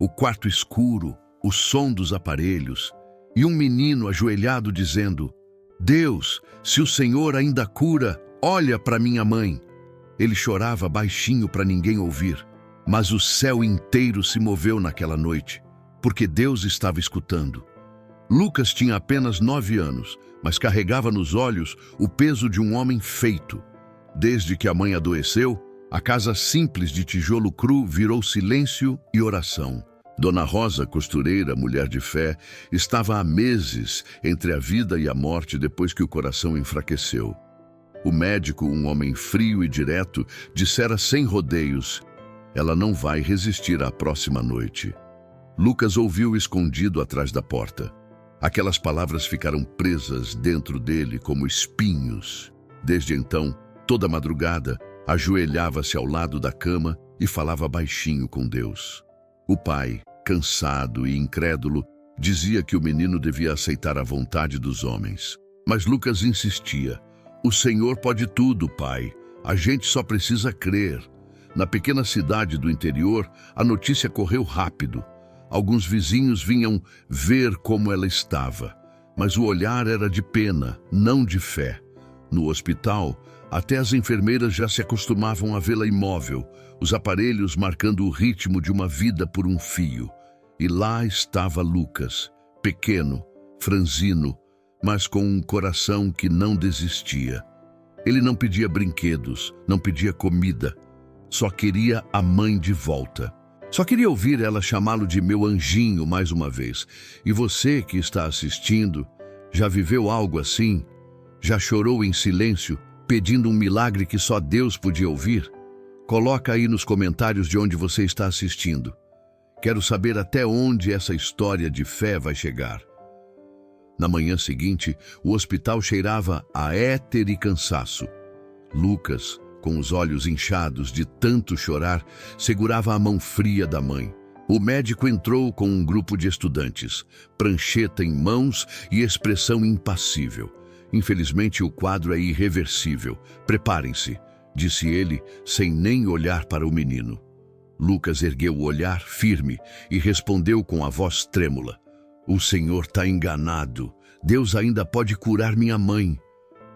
o quarto escuro, o som dos aparelhos e um menino ajoelhado dizendo: Deus, se o Senhor ainda cura, olha para minha mãe. Ele chorava baixinho para ninguém ouvir, mas o céu inteiro se moveu naquela noite, porque Deus estava escutando. Lucas tinha apenas 9 anos, mas carregava nos olhos o peso de um homem feito. Desde que a mãe adoeceu, a casa simples de tijolo cru virou silêncio e oração. Dona Rosa, costureira, mulher de fé, estava há meses entre a vida e a morte depois que o coração enfraqueceu. O médico, um homem frio e direto, dissera sem rodeios: ela não vai resistir à próxima noite. Lucas ouviu escondido atrás da porta. Aquelas palavras ficaram presas dentro dele como espinhos. Desde então, toda madrugada, ajoelhava-se ao lado da cama e falava baixinho com Deus. O pai, cansado e incrédulo, dizia que o menino devia aceitar a vontade dos homens. Mas Lucas insistia: o Senhor pode tudo, pai. A gente só precisa crer. Na pequena cidade do interior, a notícia correu rápido. Alguns vizinhos vinham ver como ela estava, mas o olhar era de pena, não de fé. No hospital, até as enfermeiras já se acostumavam a vê-la imóvel, os aparelhos marcando o ritmo de uma vida por um fio. E lá estava Lucas, pequeno, franzino, mas com um coração que não desistia. Ele não pedia brinquedos, não pedia comida, só queria a mãe de volta. Só queria ouvir ela chamá-lo de meu anjinho mais uma vez. E você que está assistindo, já viveu algo assim? Já chorou em silêncio, pedindo um milagre que só Deus podia ouvir? Coloca aí nos comentários de onde você está assistindo. Quero saber até onde essa história de fé vai chegar. Na manhã seguinte, o hospital cheirava a éter e cansaço. Lucas, com os olhos inchados de tanto chorar, segurava a mão fria da mãe. O médico entrou com um grupo de estudantes, prancheta em mãos e expressão impassível. Infelizmente, o quadro é irreversível. Preparem-se, disse ele, sem nem olhar para o menino. Lucas ergueu o olhar firme e respondeu com a voz trêmula: o Senhor está enganado. Deus ainda pode curar minha mãe.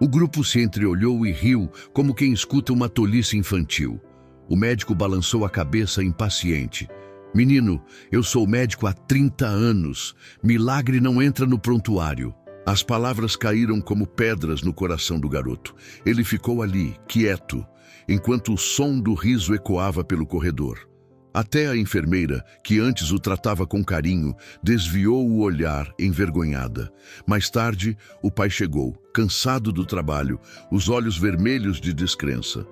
O grupo se entreolhou e riu, como quem escuta uma tolice infantil. O médico balançou a cabeça impaciente. Menino, eu sou médico há 30 anos. Milagre não entra no prontuário. As palavras caíram como pedras no coração do garoto. Ele ficou ali, quieto, enquanto o som do riso ecoava pelo corredor. Até a enfermeira, que antes o tratava com carinho, desviou o olhar, envergonhada. Mais tarde, o pai chegou, cansado do trabalho, os olhos vermelhos de descrença.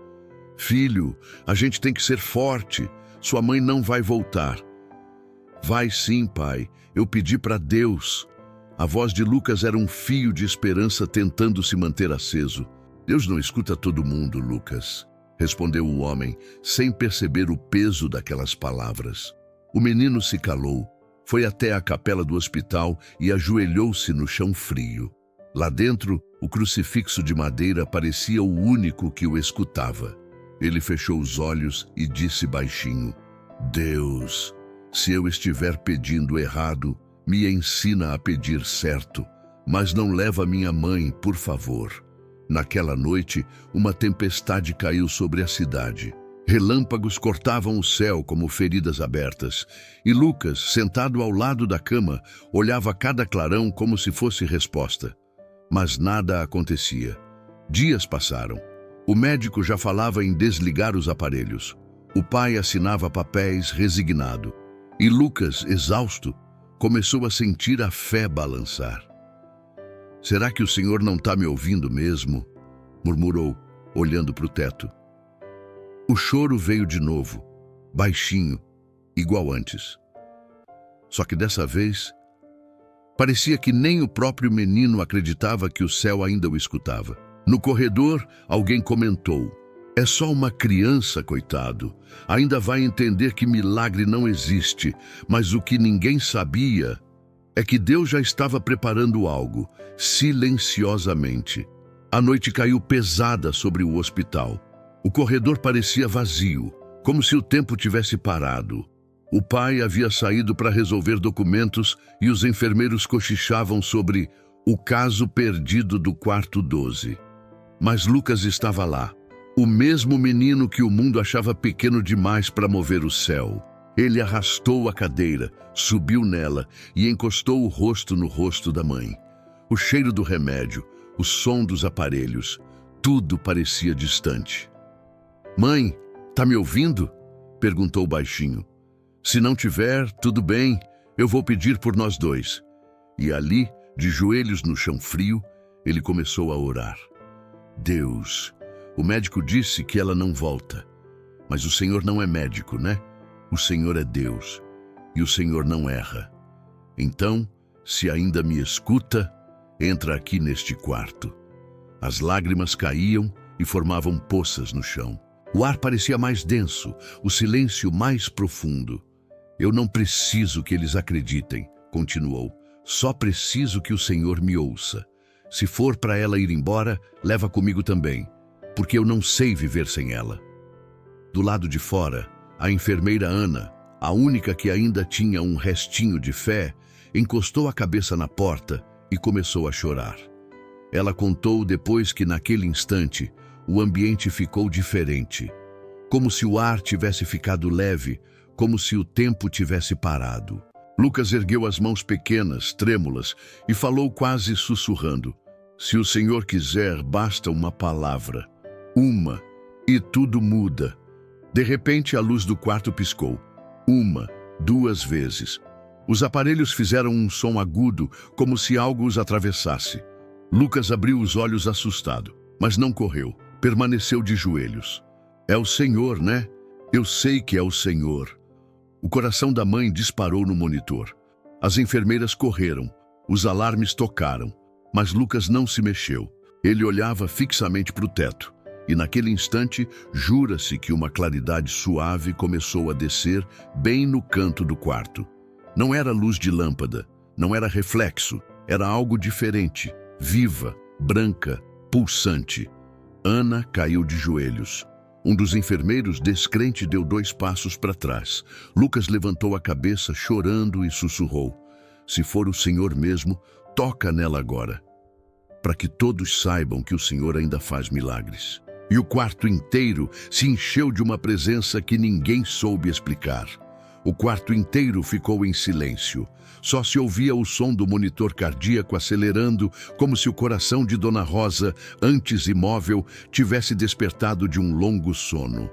Filho, a gente tem que ser forte. Sua mãe não vai voltar. Vai sim, pai. Eu pedi para Deus. A voz de Lucas era um fio de esperança tentando se manter aceso. Deus não escuta todo mundo, Lucas, respondeu o homem, sem perceber o peso daquelas palavras. O menino se calou, foi até a capela do hospital e ajoelhou-se no chão frio. Lá dentro, o crucifixo de madeira parecia o único que o escutava. Ele fechou os olhos e disse baixinho: Deus, se eu estiver pedindo errado, me ensina a pedir certo, mas não leva minha mãe, por favor. Naquela noite, uma tempestade caiu sobre a cidade. Relâmpagos cortavam o céu como feridas abertas, e Lucas, sentado ao lado da cama, olhava cada clarão como se fosse resposta. Mas nada acontecia. Dias passaram. O médico já falava em desligar os aparelhos. O pai assinava papéis resignado. E Lucas, exausto, começou a sentir a fé balançar. Será que o Senhor não está me ouvindo mesmo? Murmurou, olhando para o teto. O choro veio de novo, baixinho, igual antes. Só que dessa vez, parecia que nem o próprio menino acreditava que o céu ainda o escutava. No corredor, alguém comentou: é só uma criança, coitado. Ainda vai entender que milagre não existe, mas o que ninguém sabia é que Deus já estava preparando algo, silenciosamente. A noite caiu pesada sobre o hospital. O corredor parecia vazio, como se o tempo tivesse parado. O pai havia saído para resolver documentos e os enfermeiros cochichavam sobre o caso perdido do quarto 12. Mas Lucas estava lá, o mesmo menino que o mundo achava pequeno demais para mover o céu. Ele arrastou a cadeira, subiu nela e encostou o rosto no rosto da mãe. O cheiro do remédio, o som dos aparelhos, tudo parecia distante. "Mãe, tá me ouvindo?" perguntou baixinho. "Se não tiver, tudo bem, eu vou pedir por nós dois." E ali, de joelhos no chão frio, ele começou a orar. "Deus, o médico disse que ela não volta. Mas o Senhor não é médico, né? O Senhor é Deus, e o Senhor não erra. Então, se ainda me escuta, entra aqui neste quarto." As lágrimas caíam e formavam poças no chão. O ar parecia mais denso, o silêncio mais profundo. "Eu não preciso que eles acreditem", continuou. "Só preciso que o Senhor me ouça. Se for para ela ir embora, leva comigo também, porque eu não sei viver sem ela." Do lado de fora, a enfermeira Ana, a única que ainda tinha um restinho de fé, encostou a cabeça na porta e começou a chorar. Ela contou depois que naquele instante o ambiente ficou diferente, como se o ar tivesse ficado leve, como se o tempo tivesse parado. Lucas ergueu as mãos pequenas, trêmulas, e falou quase sussurrando: "Se o Senhor quiser, basta uma palavra. Uma, e tudo muda." De repente, a luz do quarto piscou. 1, 2 vezes. Os aparelhos fizeram um som agudo, como se algo os atravessasse. Lucas abriu os olhos assustado, mas não correu. Permaneceu de joelhos. "É o Senhor, né? Eu sei que é o Senhor." O coração da mãe disparou no monitor. As enfermeiras correram. Os alarmes tocaram. Mas Lucas não se mexeu. Ele olhava fixamente para o teto. E naquele instante, jura-se que uma claridade suave começou a descer bem no canto do quarto. Não era luz de lâmpada, não era reflexo, era algo diferente, viva, branca, pulsante. Ana caiu de joelhos. Um dos enfermeiros, descrente, deu 2 passos para trás. Lucas levantou a cabeça, chorando, e sussurrou: "Se for o Senhor mesmo, toca nela agora, para que todos saibam que o Senhor ainda faz milagres." E o quarto inteiro se encheu de uma presença que ninguém soube explicar. O quarto inteiro ficou em silêncio. Só se ouvia o som do monitor cardíaco acelerando, como se o coração de Dona Rosa, antes imóvel, tivesse despertado de um longo sono.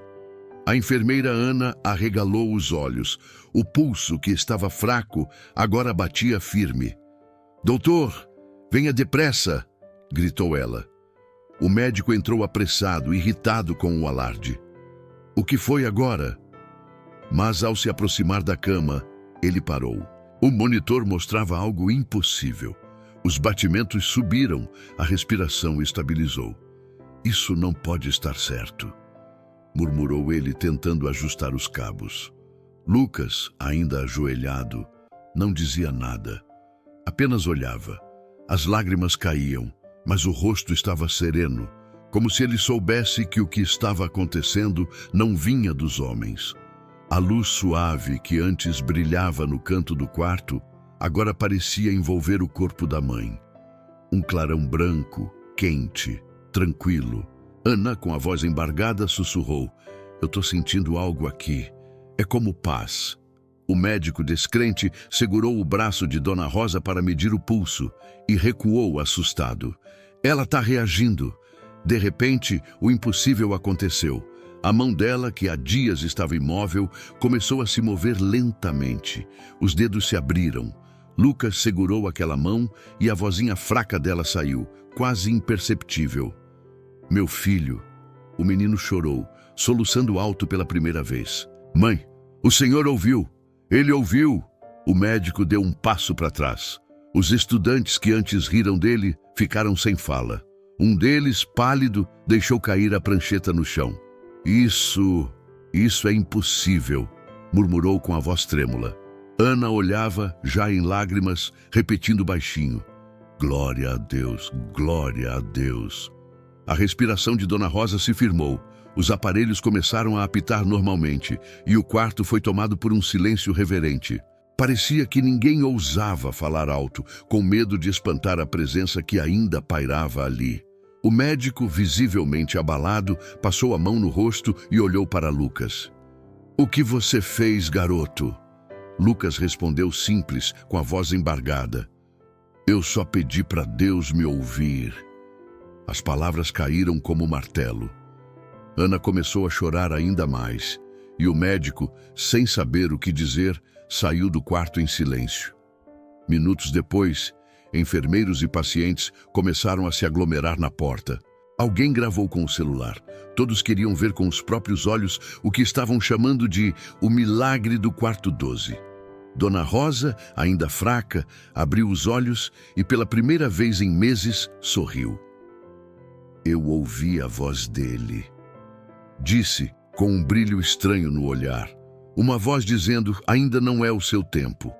A enfermeira Ana arregalou os olhos. O pulso, que estava fraco, agora batia firme. "Doutor, venha depressa!" gritou ela. O médico entrou apressado, irritado com o alarde. "O que foi agora?" Mas ao se aproximar da cama, ele parou. O monitor mostrava algo impossível. Os batimentos subiram, a respiração estabilizou. "Isso não pode estar certo", murmurou ele, tentando ajustar os cabos. Lucas, ainda ajoelhado, não dizia nada. Apenas olhava. As lágrimas caíam, mas o rosto estava sereno, como se ele soubesse que o que estava acontecendo não vinha dos homens. A luz suave que antes brilhava no canto do quarto, agora parecia envolver o corpo da mãe. Um clarão branco, quente, tranquilo. Ana, com a voz embargada, sussurrou: "Eu tô sentindo algo aqui. É como paz." O médico, descrente, segurou o braço de Dona Rosa para medir o pulso e recuou assustado. "Ela tá reagindo." De repente, o impossível aconteceu. A mão dela, que há dias estava imóvel, começou a se mover lentamente. Os dedos se abriram. Lucas segurou aquela mão e a vozinha fraca dela saiu, quase imperceptível: "Meu filho." O menino chorou, soluçando alto pela primeira vez. "Mãe, o Senhor ouviu. Ele ouviu." O médico deu um passo para trás. Os estudantes que antes riram dele ficaram sem fala. Um deles, pálido, deixou cair a prancheta no chão. Isso é impossível", murmurou com a voz trêmula. Ana olhava, já em lágrimas, repetindo baixinho: "Glória a Deus, glória a Deus." A respiração de Dona Rosa se firmou. Os aparelhos começaram a apitar normalmente e o quarto foi tomado por um silêncio reverente. Parecia que ninguém ousava falar alto, com medo de espantar a presença que ainda pairava ali. O médico, visivelmente abalado, passou a mão no rosto e olhou para Lucas. "O que você fez, garoto?" Lucas respondeu simples, com a voz embargada. "Eu só pedi para Deus me ouvir." As palavras caíram como martelo. Ana começou a chorar ainda mais, e o médico, sem saber o que dizer, saiu do quarto em silêncio. Minutos depois, enfermeiros e pacientes começaram a se aglomerar na porta. Alguém gravou com o celular. Todos queriam ver com os próprios olhos o que estavam chamando de o milagre do quarto 12. Dona Rosa, ainda fraca, abriu os olhos e pela primeira vez em meses sorriu. "Eu ouvi a voz dele", disse, com um brilho estranho no olhar. Uma voz dizendo, ainda não é o seu tempo.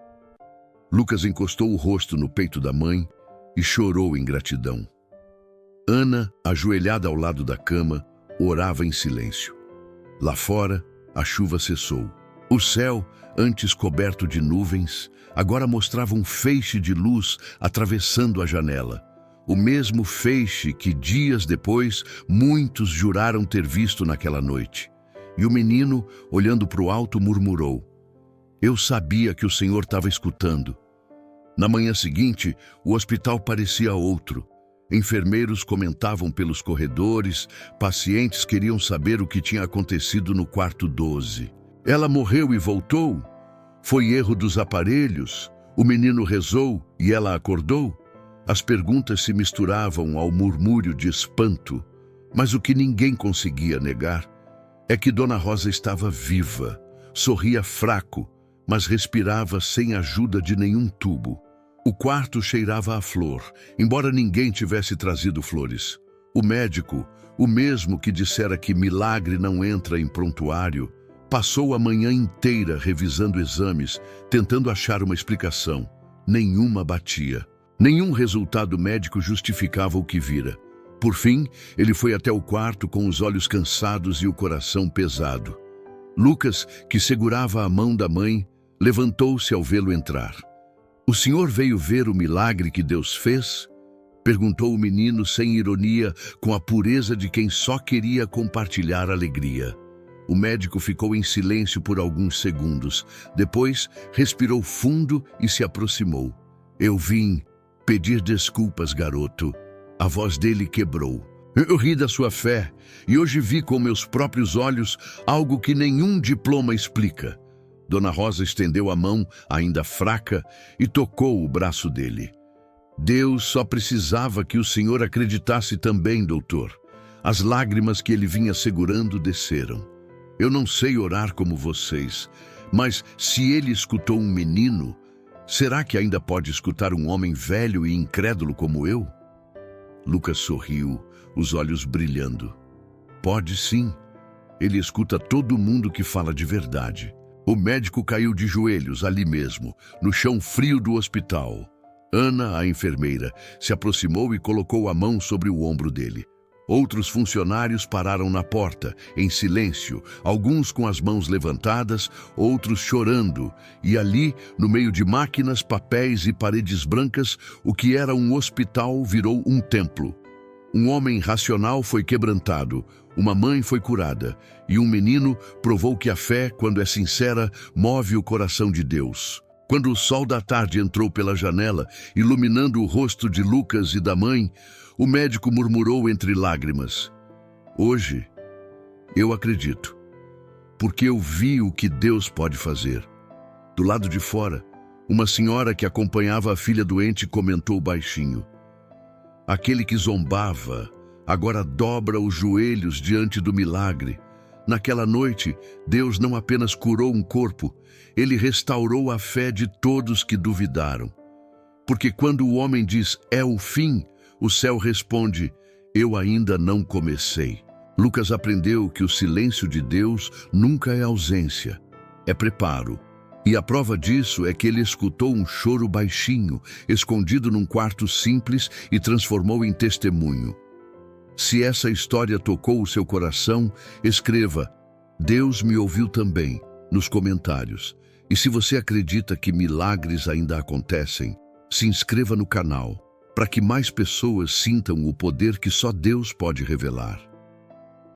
Lucas encostou o rosto no peito da mãe e chorou em gratidão. Ana, ajoelhada ao lado da cama, orava em silêncio. Lá fora, a chuva cessou. O céu, antes coberto de nuvens, agora mostrava um feixe de luz atravessando a janela. O mesmo feixe que, dias depois, muitos juraram ter visto naquela noite. E o menino, olhando para o alto, murmurou: "Eu sabia que o Senhor estava escutando." Na manhã seguinte, o hospital parecia outro. Enfermeiros comentavam pelos corredores, pacientes queriam saber o que tinha acontecido no quarto 12. Ela morreu e voltou? Foi erro dos aparelhos? O menino rezou e ela acordou? As perguntas se misturavam ao murmúrio de espanto, mas o que ninguém conseguia negar é que Dona Rosa estava viva, sorria fraco, mas respirava sem ajuda de nenhum tubo. O quarto cheirava a flor, embora ninguém tivesse trazido flores. O médico, o mesmo que dissera que milagre não entra em prontuário, passou a manhã inteira revisando exames, tentando achar uma explicação. Nenhuma batia. Nenhum resultado médico justificava o que vira. Por fim, ele foi até o quarto com os olhos cansados e o coração pesado. Lucas, que segurava a mão da mãe, levantou-se ao vê-lo entrar. "O senhor veio ver o milagre que Deus fez?" perguntou o menino sem ironia, com a pureza de quem só queria compartilhar alegria. O médico ficou em silêncio por alguns segundos. Depois, respirou fundo e se aproximou. "Eu vim pedir desculpas, garoto." A voz dele quebrou. "Eu ri da sua fé e hoje vi com meus próprios olhos algo que nenhum diploma explica." Dona Rosa estendeu a mão, ainda fraca, e tocou o braço dele. "Deus só precisava que o senhor acreditasse também, doutor." As lágrimas que ele vinha segurando desceram. "Eu não sei orar como vocês, mas se ele escutou um menino, será que ainda pode escutar um homem velho e incrédulo como eu?" Lucas sorriu, os olhos brilhando. "Pode sim. Ele escuta todo mundo que fala de verdade." O médico caiu de joelhos ali mesmo, no chão frio do hospital. Ana, a enfermeira, se aproximou e colocou a mão sobre o ombro dele. Outros funcionários pararam na porta, em silêncio, alguns com as mãos levantadas, outros chorando, e ali, no meio de máquinas, papéis e paredes brancas, o que era um hospital virou um templo. Um homem racional foi quebrantado, uma mãe foi curada, e um menino provou que a fé, quando é sincera, move o coração de Deus. Quando o sol da tarde entrou pela janela, iluminando o rosto de Lucas e da mãe, o médico murmurou entre lágrimas: "Hoje, eu acredito, porque eu vi o que Deus pode fazer." Do lado de fora, uma senhora que acompanhava a filha doente comentou baixinho: "Aquele que zombava, agora dobra os joelhos diante do milagre. Naquela noite, Deus não apenas curou um corpo, ele restaurou a fé de todos que duvidaram. Porque quando o homem diz, é o fim, o céu responde, eu ainda não comecei." Lucas aprendeu que o silêncio de Deus nunca é ausência, é preparo. E a prova disso é que ele escutou um choro baixinho, escondido num quarto simples, e transformou em testemunho. Se essa história tocou o seu coração, escreva "Deus me ouviu também" nos comentários. E se você acredita que milagres ainda acontecem, se inscreva no canal para que mais pessoas sintam o poder que só Deus pode revelar.